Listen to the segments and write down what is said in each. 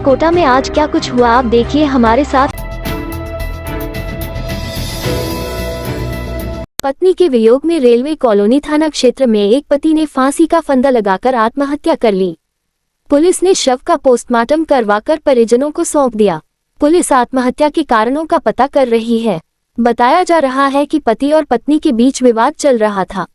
कोटा में आज क्या कुछ हुआ आप देखिए हमारे साथ। पत्नी के वियोग में रेलवे कॉलोनी थाना क्षेत्र में एक पति ने फांसी का फंदा लगाकर आत्महत्या कर ली। पुलिस ने शव का पोस्टमार्टम करवाकर परिजनों को सौंप दिया। पुलिस आत्महत्या के कारणों का पता कर रही है। बताया जा रहा है कि पति और पत्नी के बीच विवाद चल रहा था।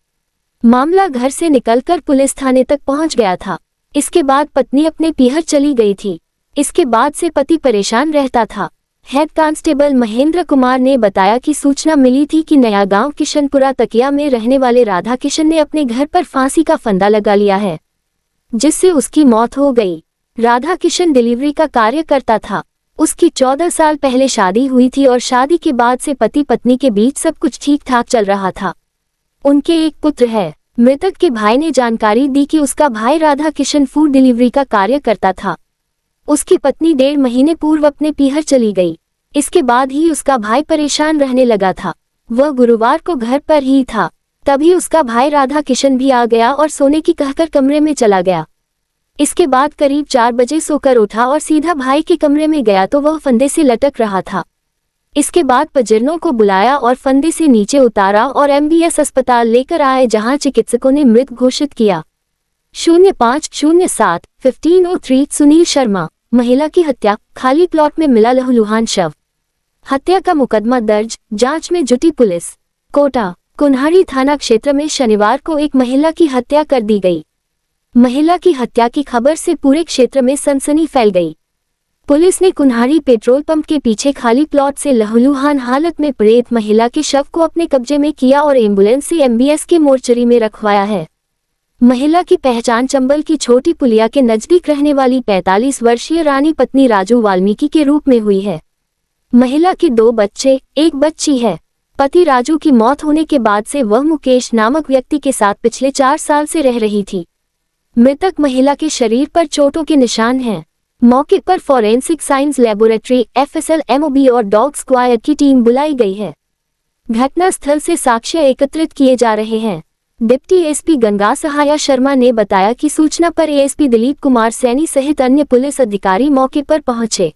मामला घर से निकलकर पुलिस थाने तक पहुंच गया था। इसके बाद पत्नी अपने पीहर चली गई थी। इसके बाद से पति परेशान रहता था। हेड कांस्टेबल महेंद्र कुमार ने बताया कि सूचना मिली थी कि नया गांव किशनपुरा तकिया में रहने वाले राधा किशन ने अपने घर पर फांसी का फंदा लगा लिया है, जिससे उसकी मौत हो गई। राधा किशन डिलीवरी का कार्य करता था। उसकी 14 साल पहले शादी हुई थी और शादी के बाद से पति पत्नी के बीच सब कुछ ठीक ठाक चल रहा था। उनके एक पुत्र है। मृतक के भाई ने जानकारी दी कि उसका भाई राधा किशन फूड डिलीवरी का कार्य करता था। उसकी पत्नी 1.5 महीने पूर्व अपने पीहर चली गई। इसके बाद ही उसका भाई परेशान रहने लगा था। वह गुरुवार को घर पर ही था, तभी उसका भाई राधा किशन भी आ गया और सोने की कहकर कमरे में चला गया। इसके बाद करीब 4 बजे सोकर उठा और सीधा भाई के कमरे में गया तो वह फंदे से लटक रहा था। इसके बाद परिजनों को बुलाया और फंदे से नीचे उतारा और MBS अस्पताल लेकर आए, जहां चिकित्सकों ने मृत घोषित किया। 0507-1503 सुनील शर्मा, महिला की हत्या, खाली प्लॉट में मिला लहूलुहान शव। हत्या का मुकदमा दर्ज, जांच में जुटी पुलिस। कोटा कुन्हाड़ी थाना क्षेत्र में शनिवार को एक महिला की हत्या कर दी गई। महिला की हत्या की खबर से पूरे क्षेत्र में सनसनी फैल गई। पुलिस ने कुन्हाड़ी पेट्रोल पंप के पीछे खाली प्लॉट से लहूलुहान हालत में पड़े महिला के शव को अपने कब्जे में किया और एम्बुलेंस से MBS के मोर्चरी में रखवाया है। महिला की पहचान चंबल की छोटी पुलिया के नजदीक रहने वाली 45 वर्षीय रानी पत्नी राजू वाल्मीकि के रूप में हुई है। महिला के 2 बच्चे, एक बच्ची है। पति राजू की मौत होने के बाद से वह मुकेश नामक व्यक्ति के साथ पिछले 4 साल से रह रही थी। मृतक महिला के शरीर पर चोटों के निशान हैं। मौके पर forensic science laboratory, FSL, MOB और डॉग स्क्वाड की टीम बुलाई गई है। घटनास्थल से साक्ष्य एकत्रित किए जा रहे हैं। डिप्टी SP गंगा सहाया शर्मा ने बताया कि सूचना पर ASP दिलीप कुमार सैनी सहित अन्य पुलिस अधिकारी मौके पर पहुंचे।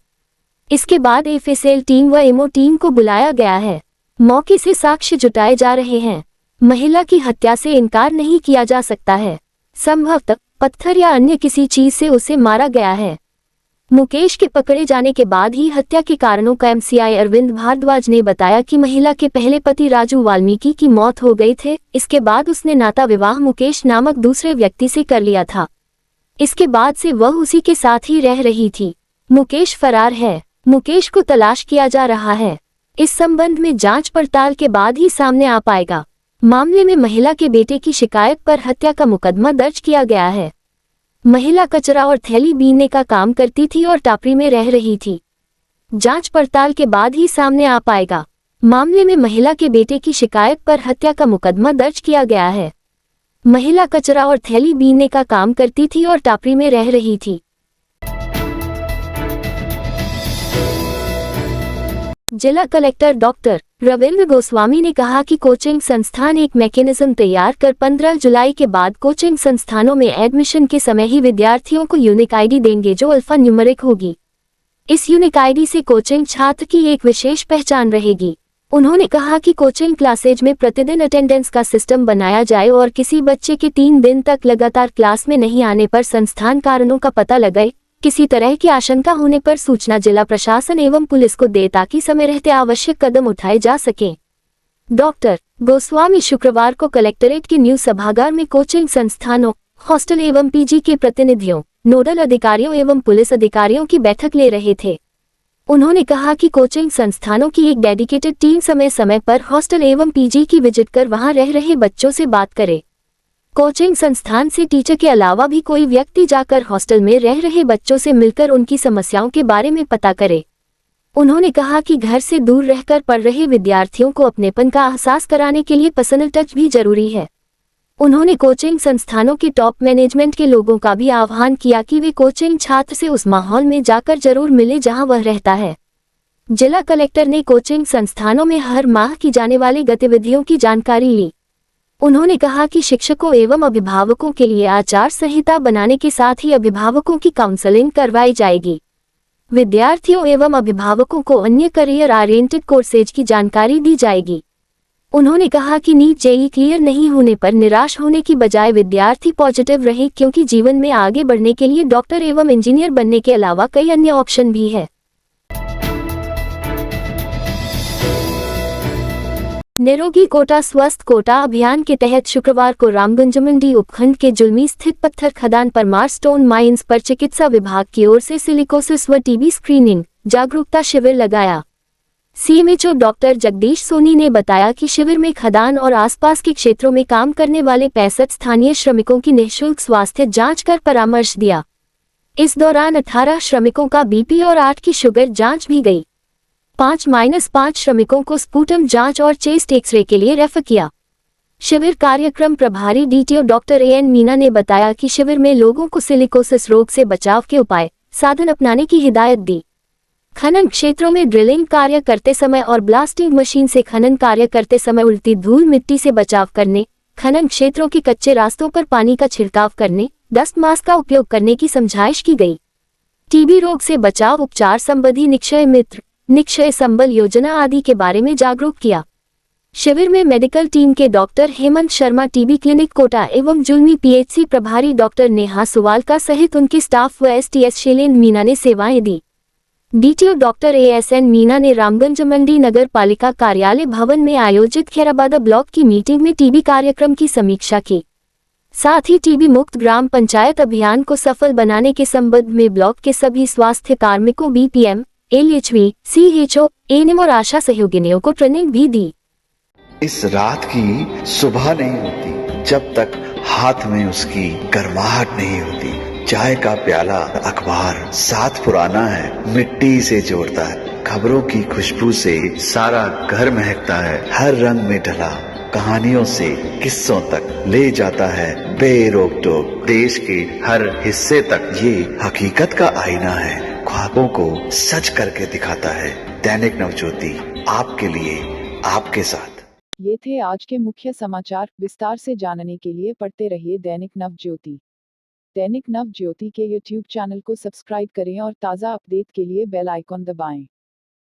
इसके बाद FSL टीम व MO टीम को बुलाया गया है। मौके से साक्ष्य जुटाए जा रहे हैं। महिला की हत्या से इनकार नहीं किया जा सकता है। संभवतः पत्थर या अन्य किसी चीज से उसे मारा गया है। मुकेश के पकड़े जाने के बाद ही हत्या के कारणों का MCI अरविंद भारद्वाज ने बताया कि महिला के पहले पति राजू वाल्मीकि की मौत हो गई थे। इसके बाद उसने नाता विवाह मुकेश नामक दूसरे व्यक्ति से कर लिया था। इसके बाद से वह उसी के साथ ही रह रही थी। मुकेश फरार है। मुकेश को तलाश किया जा रहा है। इस संबंध में जांच पड़ताल के बाद ही सामने आ पाएगा। मामले में महिला के बेटे की शिकायत पर हत्या का मुकदमा दर्ज किया गया है। महिला कचरा और थैली बीनने का काम करती थी और टापरी में रह रही थी। जांच पड़ताल के बाद ही सामने आ पाएगा। मामले में महिला के बेटे की शिकायत पर हत्या का मुकदमा दर्ज किया गया है। महिला कचरा और थैली बीनने का काम करती थी और टापरी में रह रही थी। जिला कलेक्टर डॉक्टर रविंद्र गोस्वामी ने कहा कि कोचिंग संस्थान एक मैकेनिज्म तैयार कर 15 जुलाई के बाद कोचिंग संस्थानों में एडमिशन के समय ही विद्यार्थियों को यूनिक ID देंगे, जो अल्फा न्यूमेरिक होगी। इस यूनिक ID से कोचिंग छात्र की एक विशेष पहचान रहेगी। उन्होंने कहा कि कोचिंग क्लासेज में प्रतिदिन अटेंडेंस का सिस्टम बनाया जाए और किसी बच्चे के 3 दिन तक लगातार क्लास में नहीं आने पर संस्थान कारणों का पता लगाए। किसी तरह की आशंका होने पर सूचना जिला प्रशासन एवं पुलिस को दे ताकि समय रहते आवश्यक कदम उठाए जा सकें। डॉक्टर गोस्वामी शुक्रवार को कलेक्ट्रेट के न्यू सभागार में कोचिंग संस्थानों, हॉस्टल एवं PG के प्रतिनिधियों, नोडल अधिकारियों एवं पुलिस अधिकारियों की बैठक ले रहे थे। उन्होंने कहा कि कोचिंग संस्थानों की एक डेडिकेटेड टीम समय समय पर हॉस्टल एवं PG की विजिट कर वहां रह रहे बच्चों से बात करे। कोचिंग संस्थान से टीचर के अलावा भी कोई व्यक्ति जाकर हॉस्टल में रह रहे बच्चों से मिलकर उनकी समस्याओं के बारे में पता करे। उन्होंने कहा कि घर से दूर रहकर पढ़ रहे विद्यार्थियों को अपनेपन का एहसास कराने के लिए पर्सनल टच भी जरूरी है। उन्होंने कोचिंग संस्थानों के टॉप मैनेजमेंट के लोगों का भी आह्वान किया कि वे कोचिंग छात्र से उस माहौल में जाकर जरूर मिले जहां वह रहता है। जिला कलेक्टर ने कोचिंग संस्थानों में हर माह की जाने वाली गतिविधियों की जानकारी ली। उन्होंने कहा कि शिक्षकों एवं अभिभावकों के लिए आचार संहिता बनाने के साथ ही अभिभावकों की काउंसलिंग करवाई जाएगी। विद्यार्थियों एवं अभिभावकों को अन्य करियर ओरिएंटेड कोर्सेज की जानकारी दी जाएगी। उन्होंने कहा कि नीट जेईई क्लियर नहीं होने पर निराश होने की बजाय विद्यार्थी पॉजिटिव रहे, क्योंकि जीवन में आगे बढ़ने के लिए डॉक्टर एवं इंजीनियर बनने के अलावा कई अन्य ऑप्शन भी है। निरोगी कोटा स्वस्थ कोटा अभियान के तहत शुक्रवार को रामगंज मंडी उपखंड के जुलमी स्थित पत्थर खदान परमार स्टोन माइंस पर चिकित्सा विभाग की ओर से सिलिकोसिस व टीबी स्क्रीनिंग जागरूकता शिविर लगाया। सीएमएचओ डॉक्टर जगदीश सोनी ने बताया कि शिविर में खदान और आसपास के क्षेत्रों में काम करने वाले 65 स्थानीय श्रमिकों की निःशुल्क स्वास्थ्य जांच कर परामर्श दिया। इस दौरान 18 श्रमिकों का बीपी और 8 की शुगर जांच भी गई। 5-5 श्रमिकों को स्पूटम जांच और चेस्ट एक्सरे के लिए रेफर किया। शिविर कार्यक्रम प्रभारी डीटीओ डॉक्टर एएन मीना ने बताया कि शिविर में लोगों को सिलिकोसिस रोग से बचाव के उपाय साधन अपनाने की हिदायत दी। खनन क्षेत्रों में ड्रिलिंग कार्य करते समय और ब्लास्टिंग मशीन से खनन कार्य करते समय उड़ती धूल मिट्टी से बचाव करने, खनन क्षेत्रों के कच्चे रास्तों पर पानी का छिड़काव करने, डस्ट मास्क का उपयोग करने की समझाइश की गई। टीबी रोग से बचाव उपचार संबंधी निक्षय मित्र, निक्षय संबल योजना आदि के बारे में जागरूक किया। शिविर में मेडिकल टीम के doctor Hemant Sharma, TB clinic Kota एवं जुलमी पीएचसी प्रभारी डॉक्टर नेहा सुवालका सहित उनके स्टाफ व एसटीएस शैलेंद्र मीना ने सेवाएं दी। डीटीओ डॉक्टर एएसएन मीना ने रामगंज मंडी नगर पालिका कार्यालय भवन में आयोजित खैराबाद ब्लॉक की मीटिंग में टीबी कार्यक्रम की समीक्षा की। साथ ही टीबी मुक्त ग्राम पंचायत अभियान को सफल बनाने के संबंध में ब्लॉक के सभी स्वास्थ्य कार्मिकों, बीपीएम, एलएचवी, सीएचओ, एएनएम और आशा सहयोगिनियों को ट्रेनिंग भी दी। इस रात की सुबह नहीं होती जब तक हाथ में उसकी गर्माहट नहीं होती। चाय का प्याला, अखबार साथ पुराना है, मिट्टी से जोड़ता है। खबरों की खुशबू से सारा घर महकता है। हर रंग में ढला कहानियों से किस्सों तक ले जाता है बेरोक टोक। देश के हर हिस्से तक ये हकीकत का आईना है। ख्वाबों को सच करके दिखाता है। दैनिक नवज्योति, आपके लिए, आपके साथ। ये थे आज के मुख्य समाचार। विस्तार से जानने के लिए पढ़ते रहिए दैनिक नवज्योति। दैनिक नवज्योति के YouTube चैनल को सब्सक्राइब करें और ताज़ा अपडेट के लिए बेल आइकॉन दबाएं।